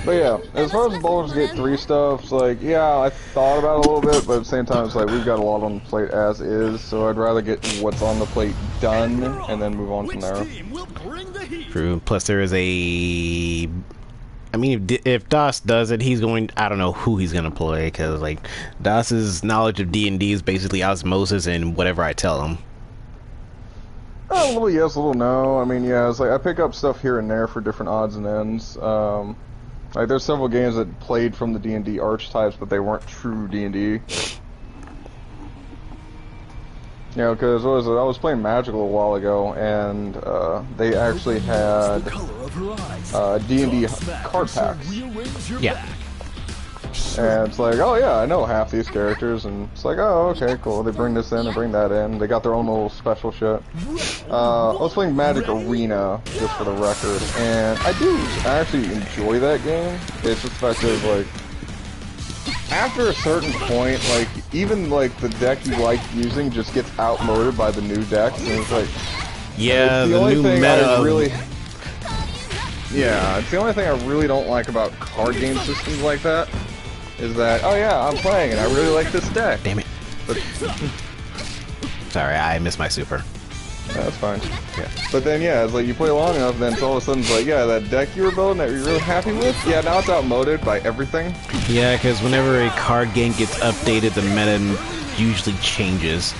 But yeah, as far as Baldur's Gate 3 stuff, it's like, yeah, I thought about it a little bit, but at the same time, it's like, we've got a lot on the plate as is, so I'd rather get what's on the plate done, and then move on from there. True. Plus, there is a... I mean, if DOS does it, he's going... I don't know who he's going to play, because, like, DOS's knowledge of D&D is basically osmosis and whatever I tell him. A little yes, a little no. I mean, yeah, it's like, I pick up stuff here and there for different odds and ends. Like, there's several games that played from the D&D archetypes, but they weren't true D&D. You know, because I was playing Magic a little while ago, and they actually had D&D card packs. Yeah. And it's like, oh yeah, I know half these characters, and it's like, oh, okay, cool. They bring this in, they bring that in. They got their own little special shit. I was playing Magic Arena, just for the record, and I actually enjoy that game. It's just the fact that, like, after a certain point, like, even, like, the deck you like using just gets outmoded by the new decks, and it's like... Yeah, it's the new meta... Yeah, it's the only thing I really don't like about card game systems like that, is that, oh yeah, I'm playing and I really like this deck. Damn it. But, sorry, I missed my super. that's fine. Yeah. But then, yeah, it's like you play long enough, then it's all of a sudden it's like, yeah, that deck you were building that you're really happy with, yeah, now it's outmoded by everything. Yeah, because whenever a card game gets updated, the meta usually changes.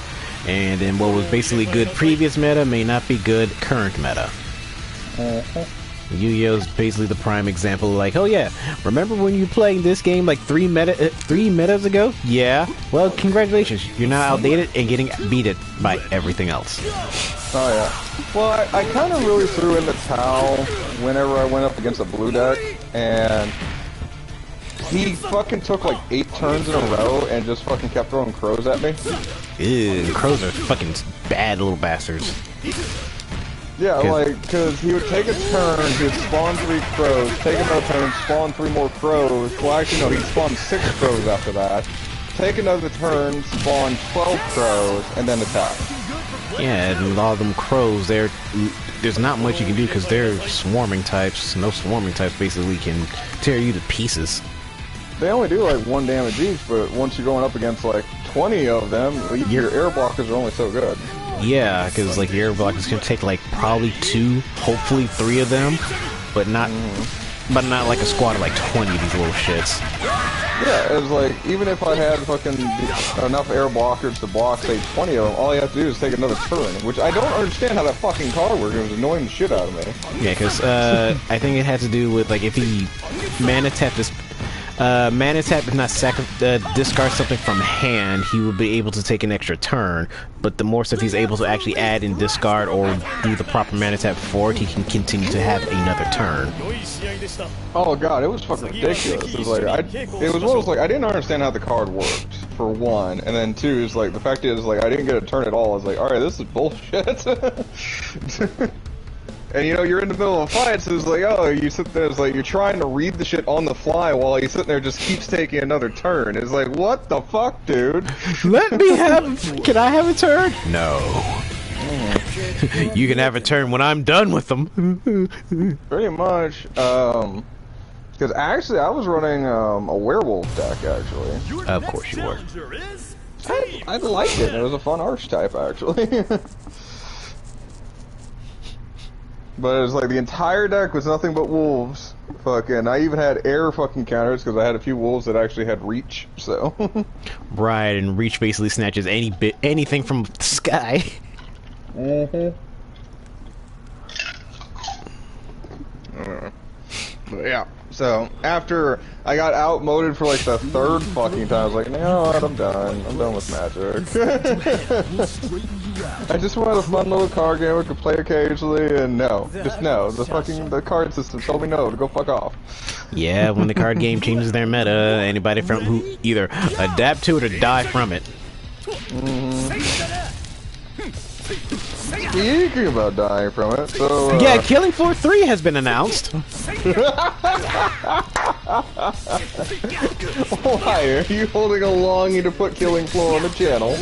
And then what was basically good previous meta may not be good current meta. Yu-Gi-Oh's basically the prime example, like, oh yeah, remember when you were playing this game like three metas ago? Yeah. Well, congratulations, you're now outdated and getting beaten by everything else. Oh yeah. Well, I kind of really threw in the towel whenever I went up against a blue deck, and he fucking took like 8 turns in a row and just fucking kept throwing crows at me. Ew, crows are fucking bad little bastards. Yeah, like, because he would take a turn, he would spawn 3 crows, take another turn, spawn 3 more crows. Well, actually, no, he'd spawn 6 crows after that. Take another turn, spawn 12 crows, and then attack. Yeah, and a lot of them crows, there's not much you can do because they're swarming types. No swarming types basically can tear you to pieces. They only do like 1 damage each, but once you're going up against like 20 of them, your air blockers are only so good. Yeah, because like your air blockers can take like probably 2, hopefully 3 of them, but not like a squad of like 20 of these little shits. Yeah, it's like, even if I had fucking enough air blockers to block, say, 20 of them, all you have to do is take another turn, which I don't understand how that fucking card works. It was annoying the shit out of me. Yeah, because I think it had to do with, like, if he mana tapped this... mana tap, if not discard something from hand, he will be able to take an extra turn, but the more stuff he's able to actually add and discard or do the proper mana tap for it, he can continue to have another turn. Oh god, it was fucking ridiculous. It was like, I didn't understand how the card worked, for one, and then two, is like, the fact is, like, I didn't get a turn at all. I was like, alright, this is bullshit. And you know, you're in the middle of a fight, so it's like, oh, you sit there, it's like, you're trying to read the shit on the fly while he's sitting there just keeps taking another turn. It's like, what the fuck, dude? Let me can I have a turn? No. You can have a turn when I'm done with them. Pretty much, because actually I was running a werewolf deck, actually. Of course you were. I liked it, it was a fun archetype, actually. But it was like the entire deck was nothing but wolves. Fucking, I even had air fucking counters because I had a few wolves that actually had reach. So. Right, and reach basically snatches anything from the sky. But yeah. So after I got outmoded for like the 3rd fucking time, I was like, no, I'm done. I'm done with Magic. I just wanted a fun little card game I could play occasionally, and no, just no. The card system told me no to go fuck off. Yeah, when the card game changes their meta, anybody from who either adapt to it or die from it. Speaking about dying from it, so yeah, Killing Floor 3 has been announced. Why are you holding a longing to put Killing Floor on the channel?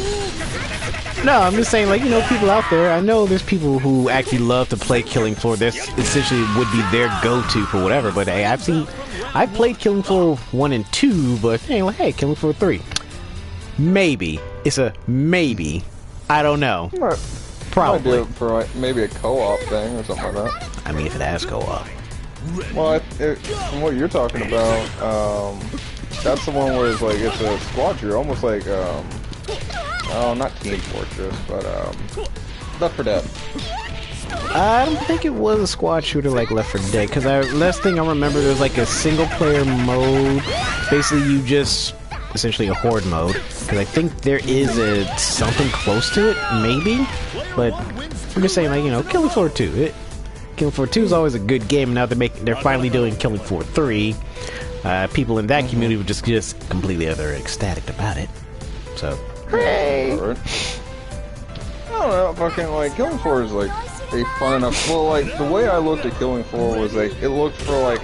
No, I'm just saying, like, you know, people out there, I know there's people who actually love to play Killing Floor. This essentially would be their go-to for whatever, but hey, I've played Killing Floor 1 and 2, but hey, Killing Floor 3. Maybe. It's a maybe. I don't know. Probably. I do it for like, maybe a co-op thing or something like that. I mean, if it has co-op. Well, from what you're talking about, that's the one where it's like, it's a squad shooter, almost like, oh, not Team Fortress, but, Left 4 Dead. I don't think it was a squad shooter like Left 4 Dead, because last thing I remember, there was like a single player mode. Basically, you just, essentially a horde mode, because I think there is something close to it, maybe, but I'm just saying, like, you know, Killing Floor 2. Killing Floor 2 is always a good game. Now they're finally doing Killing Floor 3. People in that community were just completely ecstatic about it. So, hooray! I don't know, fucking, like, Killing Floor is, like, a fun enough... Well, like, the way I looked at Killing Floor was, like, it looked like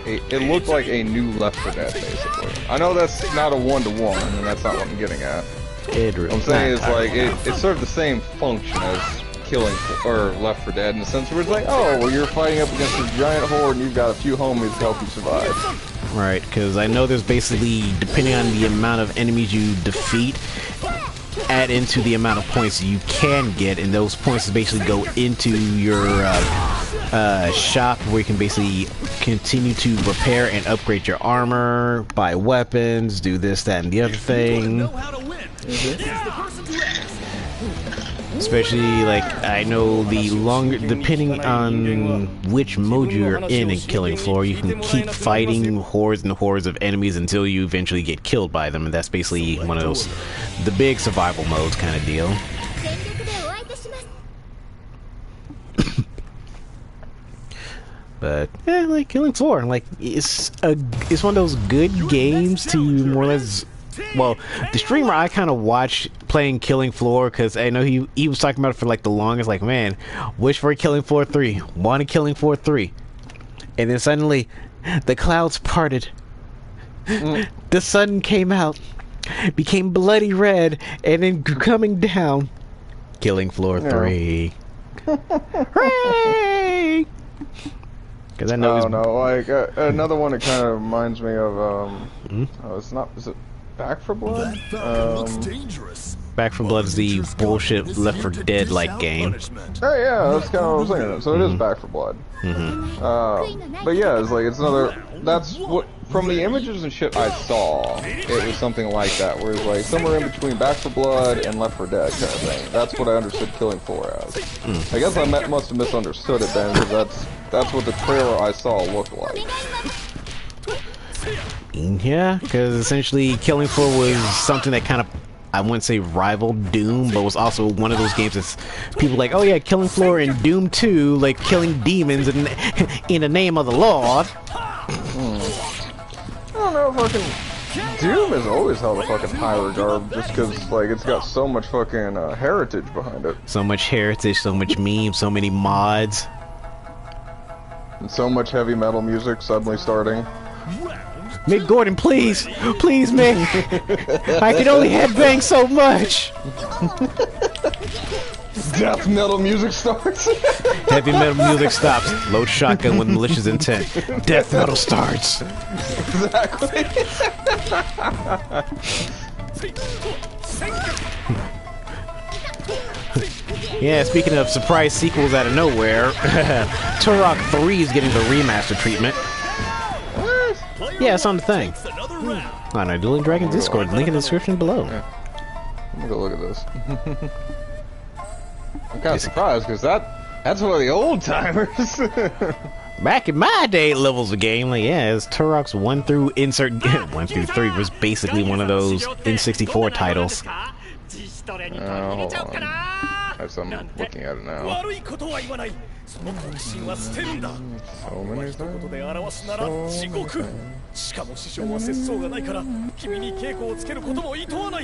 a new Left 4 Dead, basically. I know that's not a one-to-one, and that's not what I'm getting at. What I'm saying is, like, it served the same function as Killing or Left 4 Dead in the sense where it's like, oh, well, you're fighting up against this giant horde and you've got a few homies to help you survive. Right, because I know there's basically, depending on the amount of enemies you defeat, add into the amount of points you can get, and those points basically go into your shop where you can basically continue to repair and upgrade your armor, buy weapons, do this, that, and the other thing. Especially, like, I know depending on which mode you're in Killing Floor, you can keep fighting hordes and hordes of enemies until you eventually get killed by them, and that's basically one of those, the big survival modes kind of deal. But, yeah, like, Killing Floor, like, it's one of those good games to more or less... Well, the streamer I kind of watched playing Killing Floor, because I know he was talking about it for like the longest, like, man, wish for Killing Floor 3, want a Killing Floor 3. And then suddenly, the clouds parted. The sun came out, became bloody red, and then coming down, Killing Floor 3. Hooray! Because I know like, another one that kind of reminds me of, oh, is it Back 4 Blood? Back 4 Blood is the bullshit Left 4 Dead like game. Oh yeah, that's kind of what I was thinking. So it is Back 4 Blood. But yeah, it's like, it's another. That's what, from the images and shit I saw, it was something like that, where it's like somewhere in between Back 4 Blood and Left 4 Dead kind of thing. That's what I understood Killing Floor as. I guess I must have misunderstood it then, because that's what the trailer I saw looked like. Yeah, because essentially Killing Floor was something that kind of, I wouldn't say rivaled Doom, but was also one of those games that's people like, oh yeah, Killing Floor and Doom 2, like killing demons in the name of the Lord. I don't know, fucking Doom has always held a fucking high regard just because, like, it's got so much fucking heritage behind it. So much heritage, so much memes, so many mods. And so much heavy metal music suddenly starting. Mick Gordon, please! Please, Mick! I can only headbang so much! Death metal music starts! Heavy metal music stops. Load shotgun with malicious intent. Death metal starts. Exactly. Yeah, speaking of surprise sequels out of nowhere, Turok 3 is getting the remaster treatment. Yeah, it's on the thing. On our Dueling Dragon Discord, link in the description below. Yeah. Let me go look at this. I'm kind of surprised, because that's one of the old timers. Back in my day, levels of game, like, yeah, it's Turok's 1 through 3 was basically one of those N64 titles. Hold on. I'm looking at it now. So many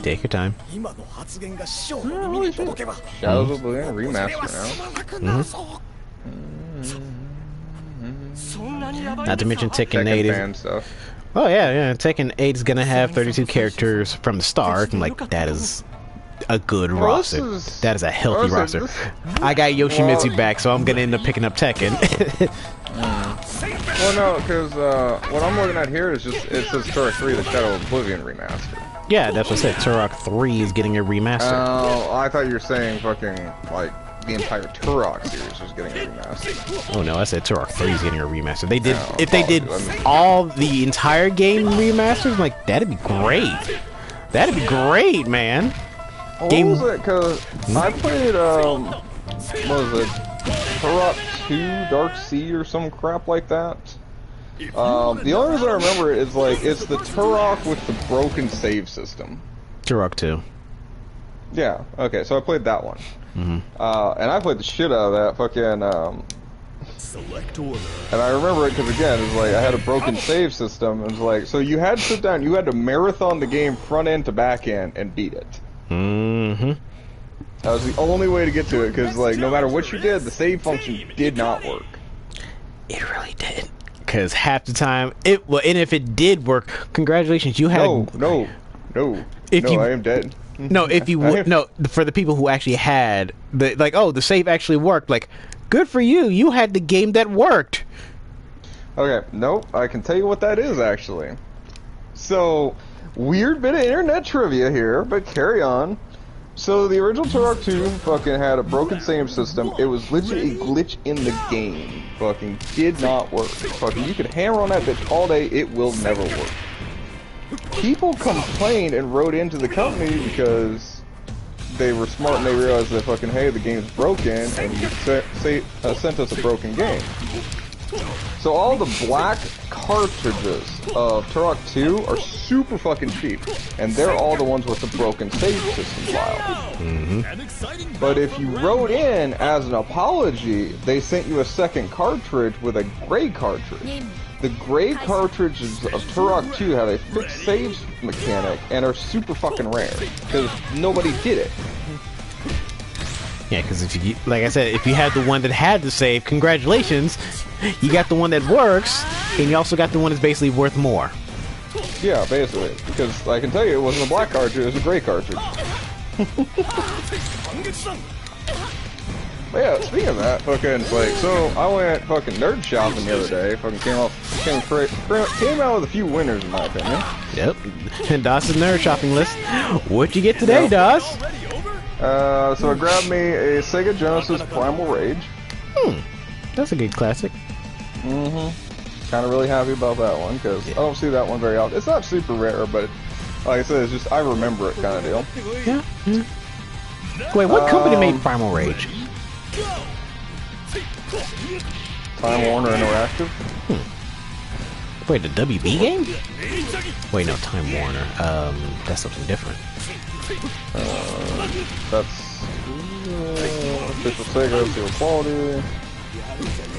Take your time. Shadows of Oblivion remaster now. Not to mention Tekken 8 is... stuff. Oh yeah, Tekken 8 is gonna have 32 characters from the start, and like, that is a good roster. That is a healthy roster. I got Yoshimitsu back, so I'm gonna end up picking up Tekken. Well, no, because what I'm looking at here is just it says Turok 3: The Shadow of Oblivion remaster. Yeah, that's what I said. Turok 3 is getting a remaster. Oh, I thought you were saying fucking like the entire Turok series was getting a remaster. Oh no, I said Turok 3 is getting a remaster. They did if they did all the entire game remasters, like that'd be great. That'd be great, man. What was it? Cause I played what was it? Turok 2 Dark Sea or some crap like that. The only reason I remember it is like it's the Turok with the broken save system. Turok 2. Yeah. Okay. So I played that one. Mm-hmm. And I played the shit out of that fucking. Select order. And I remember it because again, it's like I had a broken save system. It was like so you had to sit down, you had to marathon the game front end to back end and beat it. Mm-hmm. That was the only way to get to it because like no matter what you did, the save function did not work. It really did. Because half the time, and if it did work, congratulations, you had. No. I am dead. No, if you would, no, for the people who actually had the save actually worked. Like, good for you. You had the game that worked. Okay, nope. I can tell you what that is actually. So, weird bit of internet trivia here, but carry on. So the original Turok 2 fucking had a broken save system. It was literally a glitch in the game. Fucking did not work. Fucking you could hammer on that bitch all day, it will never work. People complained and wrote into the company because they were smart and they realized that fucking hey, the game's broken and you sent us a broken game. So all the black cartridges of Turok 2 are super fucking cheap, and they're all the ones with the broken save system file. Mm-hmm. But if you wrote in as an apology, they sent you a second cartridge with a gray cartridge. The gray cartridges of Turok 2 have a fixed saves mechanic and are super fucking rare because nobody did it. Yeah, because if you, like I said, if you had the one that had the save, congratulations, you got the one that works, and you also got the one that's basically worth more. Yeah, basically, because I can tell you it wasn't a black cartridge, it was a gray cartridge. But yeah, speaking of that, fucking, like, so I went fucking nerd shopping the other day, fucking came out with a few winners in my opinion. Yep, and Doss's nerd shopping list. What'd you get today, Doss? So I grabbed me a Sega Genesis Primal Rage. That's a good classic. Mm-hmm. Kind of really happy about that one, because I don't see that one very often. It's not super rare, but like I said, it's just, I remember it kind of deal. Yeah. Wait, what company made Primal Rage? Time Warner Interactive. Wait, the WB game? Wait, no, Time Warner. That's something different. That's official Sega, zero quality.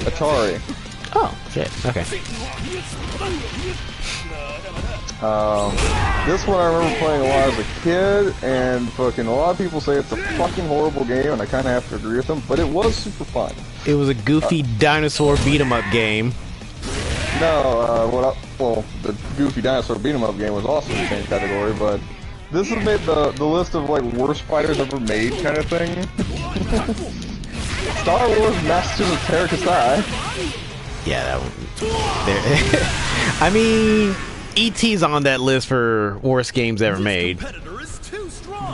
Atari. Oh, shit. Okay. This one I remember playing a lot as a kid, and fucking a lot of people say it's a fucking horrible game, and I kind of have to agree with them, but it was super fun. It was a goofy dinosaur beat-em-up game. No, well, the goofy dinosaur beat-em-up game was also in the same category, but this has made the list of like worst fighters ever made kind of thing. Star Wars Masters of Terra. Yeah, that one. I mean, E.T.'s on that list for worst games ever made.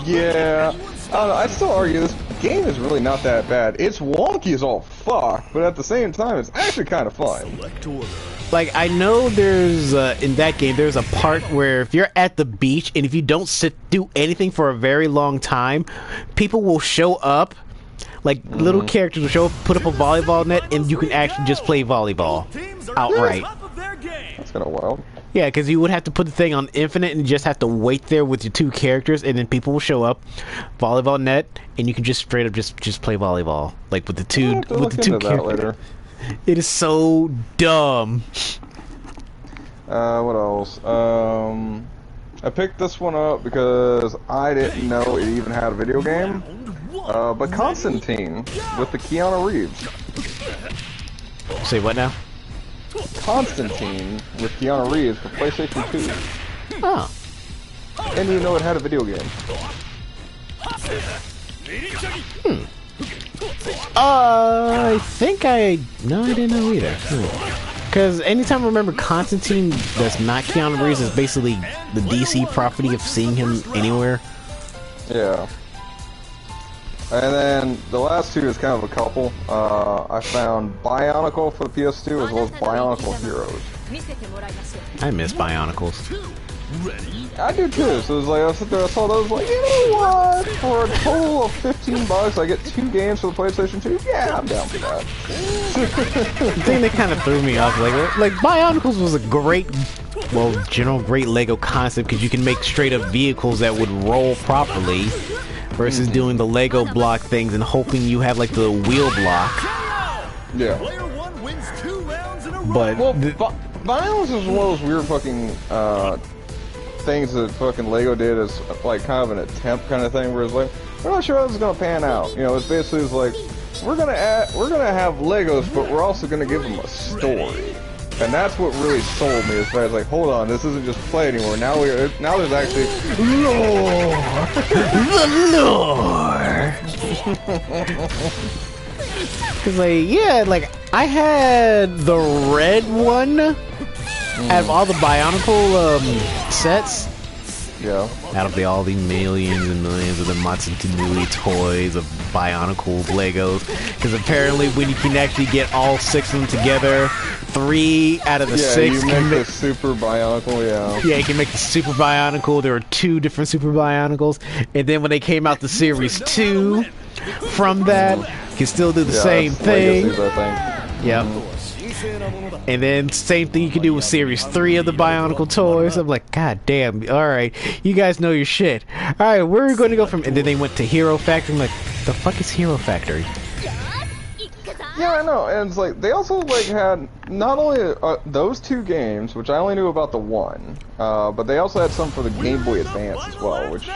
Yeah, I don't know, I'd still argue this game is really not that bad. It's wonky as all fuck, but at the same time, it's actually kind of fun. Like, I know there's, in that game, there's a part where if you're at the beach and if you don't do anything for a very long time, people will show up, like, little characters will show up, put up a volleyball net, and you can actually just play volleyball outright. That's kind of wild. Yeah, because you would have to put the thing on infinite and just have to wait there with your two characters, and then people will show up, volleyball net, and you can just straight up just play volleyball, like with the two characters. It is so dumb. What else? I picked this one up because I didn't know it even had a video game. But Constantine with the Keanu Reeves. Say what now? Constantine with Keanu Reeves for PlayStation 2. Oh. And you know it had a video game. I think no, I didn't know either. Because anytime I remember Constantine that's not Keanu Reeves is basically the DC property of seeing him anywhere. Yeah. And then the last two is kind of a couple. I found Bionicle for the PS2 as well as Bionicle Heroes. I miss Bionicles. I do too, so it was like, I sit there, I saw those, like, you know what? For a total of $15, I get 2 games for the PlayStation 2? Yeah, I'm down for that. The thing that kind of threw me off, like Bionicles was a great, great Lego concept, because you can make straight up vehicles that would roll properly, versus doing the Lego block things and hoping you have, like, the wheel block. Yeah. But... Well, Bionicles is one of those weird fucking, things that fucking Lego did as like kind of an attempt kind of thing, where it's like, we're not sure how this is gonna pan out. You know, it's basically like we're gonna have Legos, but we're also gonna give them a story, and that's what really sold me. As far as like, hold on, this isn't just play anymore. Now there's actually lore. The lore. Cause like like I had the red one. Out of all the Bionicle sets, yeah, out of all the millions and millions of the Matsutanui toys of Bionicle Legos, because apparently when you can actually get all 6 of them together, 3 out of the 6 you can make the Super Bionicle, yeah, you can make the Super Bionicle. There were 2 different Super Bionicles, and then when they came out the Series 2, from that, you can still do the same thing. Legacies, I think. Yep. And then same thing you can do with Series 3 of the Bionicle toys. I'm like, god damn, alright, you guys know your shit. Alright, where are we going to go from? And then they went to Hero Factory. I'm like, the fuck is Hero Factory? Yeah, I know, and it's like, they also like had not only those 2 games, which I only knew about the one, but they also had some for the Game Boy Advance as well, which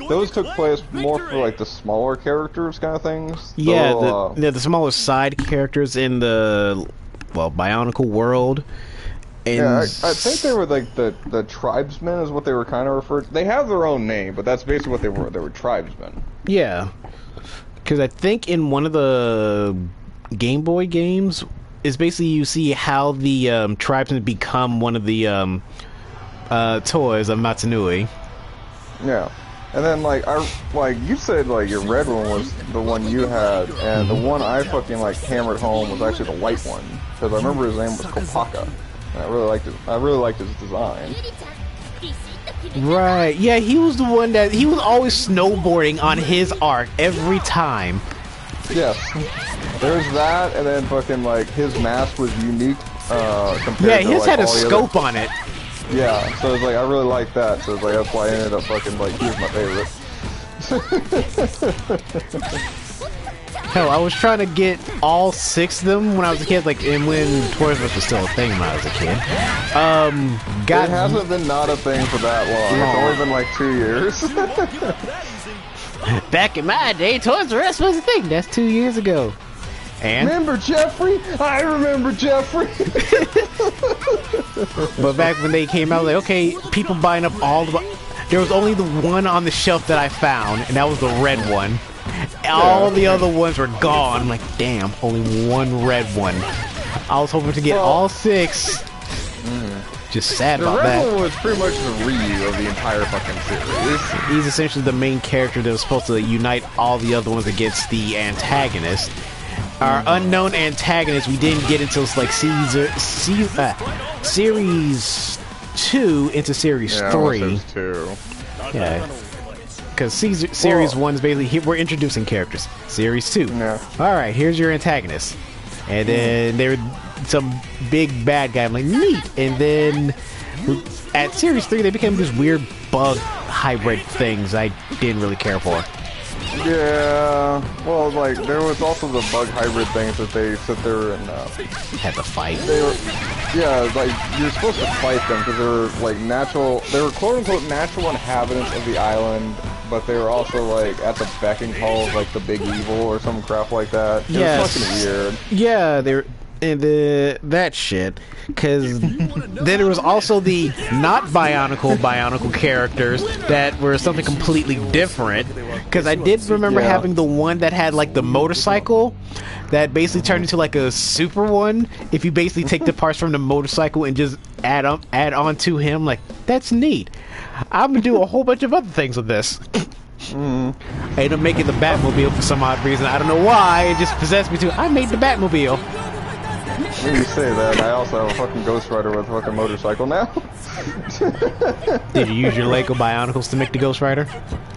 those took place more for like the smaller characters kind of things. Yeah, the smaller side characters in the, Bionicle world. And yeah, I think they were like the tribesmen is what they were kind of referred to. They have their own name, but that's basically what they were. They were tribesmen. Yeah. Because I think in one of the Game Boy games, is basically you see how the tribesmen become one of the toys of Matsunui. Yeah, and then like you said, like your red one was the one you had, and the one I fucking like hammered home was actually the white one, because I remember his name was Kopaka, and I really liked his design. Right, yeah, he was the one that, he was always snowboarding on his arc every time. Yes. There's that, and then fucking, like, his mask was unique, compared to, his like, had a all the scope other... on it. Yeah, so it's like, I really like that, so it's like, that's why I ended up fucking, like, he was my favorite. Hell, I was trying to get all 6 of them when I was a kid, like, and when Toys R Us was still a thing when I was a kid. It hasn't been not a thing for that long. It's only been like 2 years. Back in my day, Toys R Us was a thing. That's 2 years ago. And? Remember Jeffrey? I remember Jeffrey. But back when they came out, like, okay, people buying up all the... There was only the one on the shelf that I found, and that was the red one. All the other ones were gone. I'm like, damn, only one red one. I was hoping to get all 6. Just sad about that. The red one was pretty much the Ryu of the entire fucking series. He's essentially the main character that was supposed to unite all the other ones against the antagonist. Our unknown antagonist we didn't get until like Series 2 into Series 3. Series 2. Yeah. Because Series 1 is basically, we're introducing characters. Series 2. Yeah. Alright, here's your antagonist. And then there some big bad guy. I'm like, neat. And then at Series 3, they became these weird bug hybrid things I didn't really care for. Yeah, well, like, there was also the bug hybrid things that they sit there and, had to fight. They were, yeah, like, you're supposed to fight them because they were, like, they were quote-unquote natural inhabitants of the island, but they were also, like, at the beck and call of, like, the big evil or some crap like that. It was fucking weird. Yeah, and that shit, because then there was also the not Bionicle characters that were something completely different, because I did remember having the one that had like the motorcycle that basically turned into like a super one if you basically take the parts from the motorcycle and just add on to him. Like, that's neat. I'm gonna do a whole bunch of other things with this. I ended up making the Batmobile for some odd reason. I don't know why. It just possessed me to. I made the Batmobile. When you say that, I also have a fucking Ghost Rider with a fucking motorcycle now. Did you use your Lego Bionicles to make the Ghost Rider?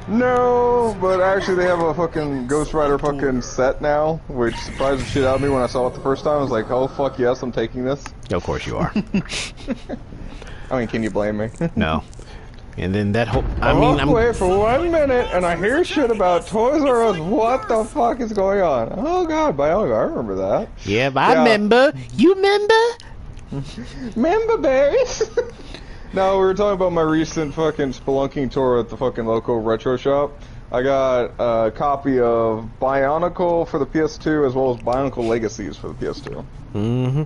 No, but actually they have a fucking Ghost Rider fucking set now, which surprised the shit out of me when I saw it the first time. I was like, oh fuck yes, I'm taking this. Of course you are. I mean, can you blame me? No. And then that whole... I walk away for 1 minute and I hear shit about Toys R Us. What the fuck is going on? Oh god, Bionicle, I remember that. Yeah, I remember. You remember? Member berries? No, we were talking about my recent fucking spelunking tour at the fucking local retro shop. I got a copy of Bionicle for the PS2 as well as Bionicle Legacies for the PS2. Mm-hmm.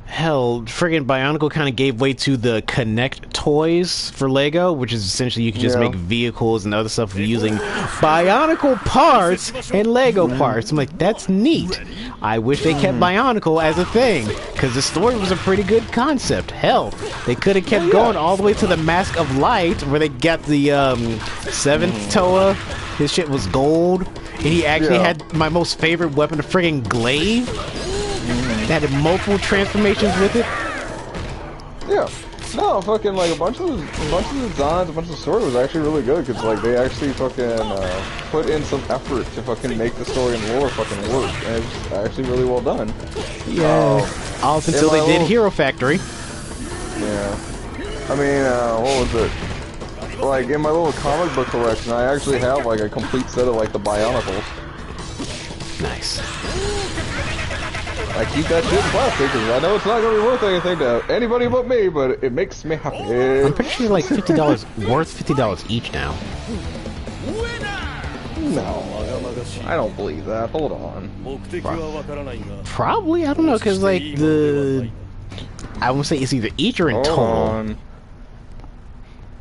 Hell, friggin' Bionicle kind of gave way to the Connect toys for Lego, which is essentially you can just make vehicles and other stuff using Bionicle parts and Lego parts. I'm like, that's neat. I wish they kept Bionicle as a thing, because the story was a pretty good concept. Hell, they could have kept going all the way to the Mask of Light, where they got the 7th Toa. His shit was gold, and he actually had my most favorite weapon, a friggin' glaive. That had multiple transformations with it. Yeah. No, fucking like a bunch of the designs, a bunch of the story was actually really good because like they actually fucking put in some effort to fucking make the story and lore fucking work, and it's actually really well done. Yeah. All until they did Hero Factory. Yeah. I mean, what was it? Like in my little comic book collection, I actually have like a complete set of like the Bionicles. Nice. I keep that shit in plastic because I know it's not going to be worth anything to anybody but me, but it makes me happy. I'm pretty sure like $50 worth $50 each now. No, I don't believe that. Hold on. Probably, I don't know, because like I won't say it's either each or in total.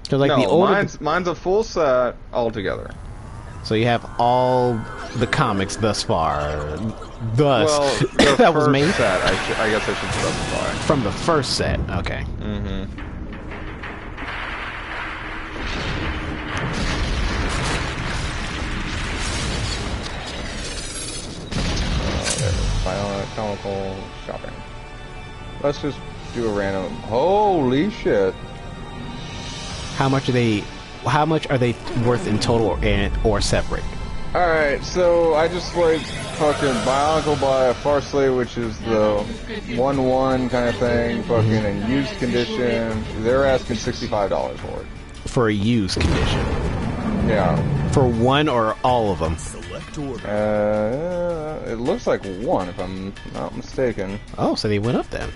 Cause like the older, mine's a full set altogether. So you have all the comics thus far. Thus, well, that was made. Set, I guess I should specify. From the first set, okay. Bionicle shopping. Let's just do a random. Holy shit! How much are they? How much are they worth in total or separate? Alright, so I just like fucking Bionicle by a Farsley, which is the 1-1 kind of thing, fucking in used condition. They're asking $65 for it. For a used condition? Yeah. For one or all of them? It looks like one, if I'm not mistaken. Oh, so they went up then.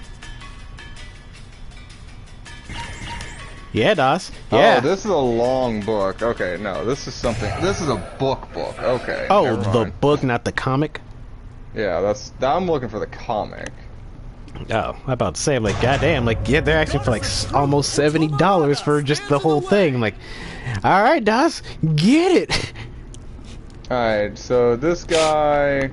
Yeah, DOS. Yeah. Oh, this is a long book. Okay, no, this is something. This is a book. Okay. Oh, the book, not the comic? Yeah, I'm looking for the comic. Oh, I'm about to say, I'm like, goddamn, like, yeah, they're asking for like almost $70 for just the whole thing. I'm like, alright, DOS, get it. Alright, so this guy.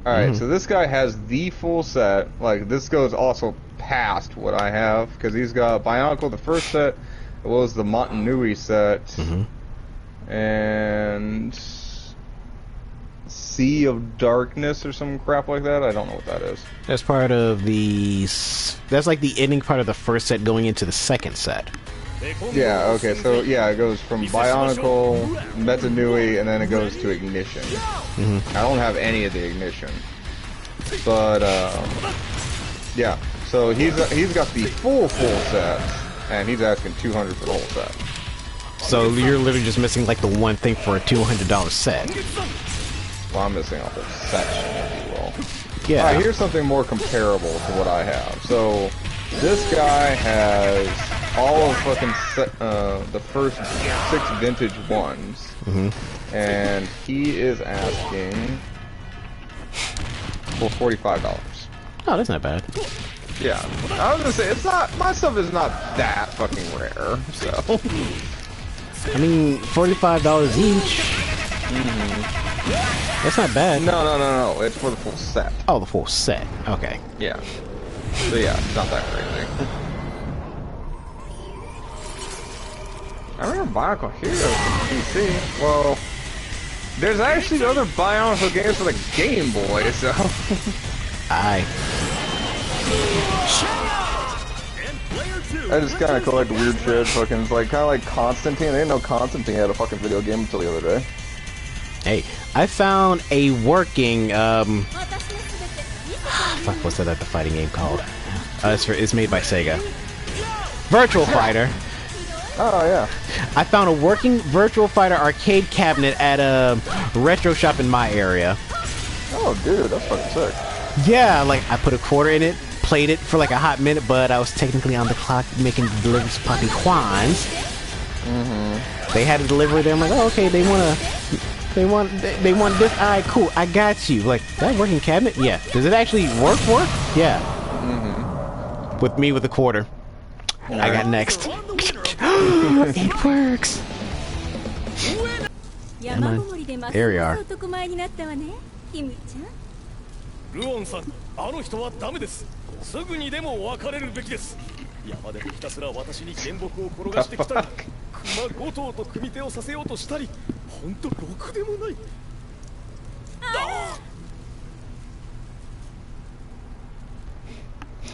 Alright, so this guy has the full set. Like, this goes also past what I have, because he's got Bionicle, the first set, as well as the Montanui set, and Sea of Darkness or some crap like that. I don't know what that is. That's part of the... That's like the ending part of the first set going into the second set. Yeah, okay, so yeah, it goes from Bionicle, Metanui, and then it goes to Ignition. I don't have any of the Ignition. But, yeah. So he's got the full set, and he's asking $200 for the whole set. So you're literally just missing like the one thing for a $200 set. Well, I'm missing off the section, if you will. Yeah. Alright, here's something more comparable to what I have. So this guy has all of fucking the first 6 vintage ones, and he is asking for $45. Oh, that's not bad. Yeah, I was gonna say it's not. My stuff is not that fucking rare. So. I mean, $45 each. That's not bad. No. It's for the full set. Oh, the full set. Okay. Yeah. So yeah, it's not that crazy. I remember Bionicle Heroes on PC. Well, there's actually other Bionicle games for the Game Boy, so. Aye. I just kind of collect weird shit, fucking like kind of like Constantine. I didn't know Constantine had a fucking video game until the other day. Hey, I found a working fuck, what's that the fighting game called? It's made by Sega. Virtual Fighter. Oh yeah. I found a working Virtual Fighter arcade cabinet at a retro shop in my area. Oh dude, that's fucking sick. Yeah, like I put a quarter in it, played it for like a hot minute, but I was technically on the clock making deliveries to Poppy Juan's. They had a delivery there. I'm like, oh, okay, they want this. Alright, cool, I got you. Like, that working cabinet? Yeah. Does it actually work? Yeah. With me with a quarter. I got next. It works. Come on. There we are. ルオンさん、あの人はダメです。すぐにでも別れるべきです。山でひたすら私に原木を転がしてきたり、熊5頭と組み手をさせようとしたり、ほんとろくでもない。